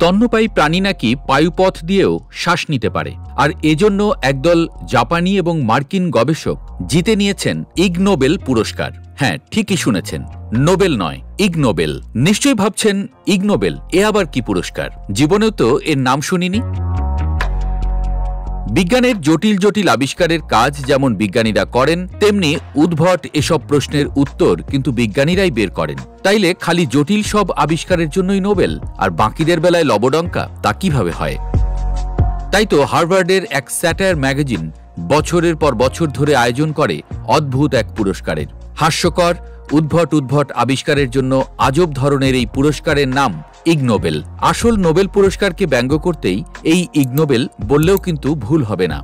স্তন্যপায়ী প্রাণী নাকি বায়ুপথ দিয়েও শ্বাস নিতে পারে, আর এজন্য একদল জাপানি এবং মার্কিন গবেষক জিতে নিয়েছেন ইগ নোবেল পুরস্কার। হ্যাঁ, ঠিকই শুনেছেন, নোবেল নয়, ইগ নোবেল। নিশ্চয়ই ভাবছেন ইগ নোবেল এ আবার কি পুরস্কার, জীবনেও তো এর নাম শুনিনি। বিজ্ঞানের জটিল জটিল আবিষ্কারের কাজ যেমন বিজ্ঞানীরা করেন, তেমনি উদ্ভট এসব প্রশ্নের উত্তর কিন্তু বিজ্ঞানীরাই বের করেন। তাইলে খালি জটিল সব আবিষ্কারের জন্যই নোবেল, আর বাকিদের বেলায় লবডঙ্কা, তা কিভাবে হয়? তাই তো হার্ভার্ডের এক স্যাটায়ার ম্যাগাজিন বছরের পর বছর ধরে আয়োজন করে অদ্ভুত এক পুরস্কারের। হাস্যকর উদ্ভট উদ্ভট আবিষ্কারের জন্য আজব ধরনের এই পুরস্কারের নাম ইগ নোবেল। আসল নোবেল পুরস্কারকে ব্যঙ্গ করতেই এই ইগ নোবেল বললেও কিন্তু ভুল হবে না।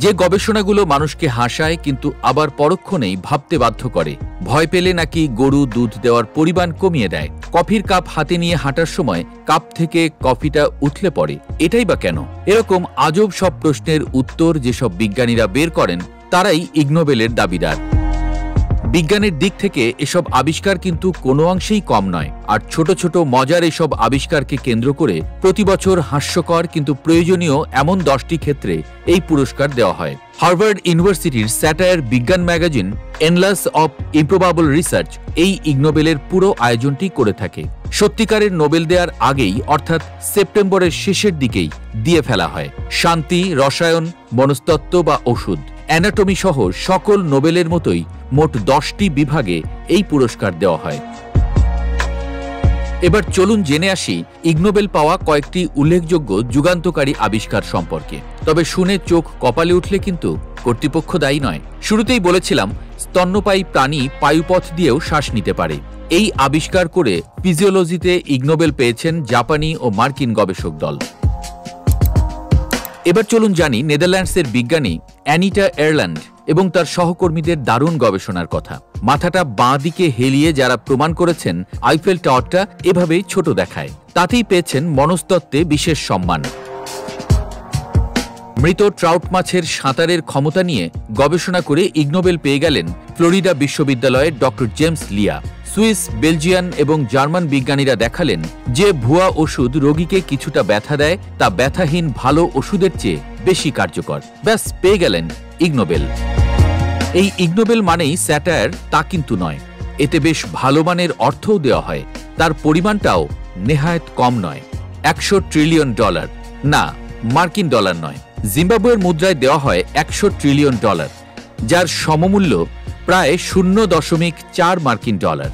যে গবেষণাগুলো মানুষকে হাসায় কিন্তু আবার পরক্ষণেই ভাবতে বাধ্য করে, ভয় পেলে নাকি গরু দুধ দেওয়ার পরিমাণ কমিয়ে দেয়, কফির কাপ হাতে নিয়ে হাঁটার সময় কাপ থেকে কফিটা উঠলে পড়ে, এটাই বা কেন? এরকম আজব সব প্রশ্নের উত্তর যেসব বিজ্ঞানীরা বের করেন তারাই ইগ নোবেলের দাবিদার। বিজ্ঞানের দিক থেকে এসব আবিষ্কার কিন্তু কোনো অংশেই কম নয়, আর ছোট ছোট মজার এসব আবিষ্কারকে কেন্দ্র করে প্রতি বছর হাস্যকর কিন্তু প্রয়োজনীয় এমন 10টি ক্ষেত্রে এই পুরস্কার দেওয়া হয়। হার্ভার্ড ইউনিভার্সিটির স্যাটায়ার বিজ্ঞান ম্যাগাজিন এনলাস অফ ইম্প্রবাবল রিসার্চ এই ইগ নোবেলের পুরো আয়োজনটি করে থাকে। সত্যিকারের নোবেল দেওয়ার আগেই, অর্থাৎ সেপ্টেম্বরের শেষের দিকেই দিয়ে ফেলা হয়। শান্তি, রসায়ন, মনস্তত্ত্ব বা ওষুধ, অ্যানাটমি সহ সকল নোবেলের মতোই মোট 10টি বিভাগে এই পুরস্কার দেওয়া হয়। এবার চলুন জেনে আসি ইগ নোবেল পাওয়া কয়েকটি উল্লেখযোগ্য যুগান্তকারী আবিষ্কার সম্পর্কে। তবে শুনে চোখ কপালে উঠলে কিন্তু কর্তৃপক্ষ দায়ী নয়। শুরুতেই বলেছিলাম স্তন্যপায়ী প্রাণী বায়ুপথ দিয়েও শ্বাস নিতে পারে। এই আবিষ্কার করে ফিজিওলজিতে ইগ নোবেল পেয়েছেন জাপানি ও মার্কিন গবেষক দল। এবার চলুন জানি নেদারল্যান্ডসের বিজ্ঞানী অ্যানিটা এরল্যান্ড এবং তার সহকর্মীদের দারুণ গবেষণার কথা। মাথাটা বাঁ দিকে হেলিয়ে যারা প্রমাণ করেছেন আইফেল টাওয়ারটা এভাবেই ছোট দেখায়, তাতেই পেয়েছেন মনস্তত্ত্বে বিশেষ সম্মান। মৃত ট্রাউট মাছের সাঁতারের ক্ষমতা নিয়ে গবেষণা করে ইগ নোবেল পেয়ে গেলেন ফ্লোরিডা বিশ্ববিদ্যালয়ের ডক্টর জেমস লিয়া। সুইস, বেলজিয়ান এবং জার্মান বিজ্ঞানীরা দেখালেন যে ভুয়া ওষুধ রোগীকে কিছুটা ব্যথা দেয় তা ব্যথাহীন ভালো ওষুধের চেয়ে বেশি কার্যকর। ব্যাস, পেয়ে গেলেন ইগ নোবেল। এই ইগ নোবেল মানেই স্যাটায়ার তা কিন্তু নয়, এতে বেশ ভালো মানের অর্থও দেওয়া হয়। তার পরিমাণটাও নেহায়েত কম নয়, $100 ট্রিলিয়ন। না, মার্কিন ডলার নয়, জিম্বাবুয়ের মুদ্রায় দেওয়া হয় $100 ট্রিলিয়ন, যার সমমূল্য প্রায় 0.4 মার্কিন ডলার।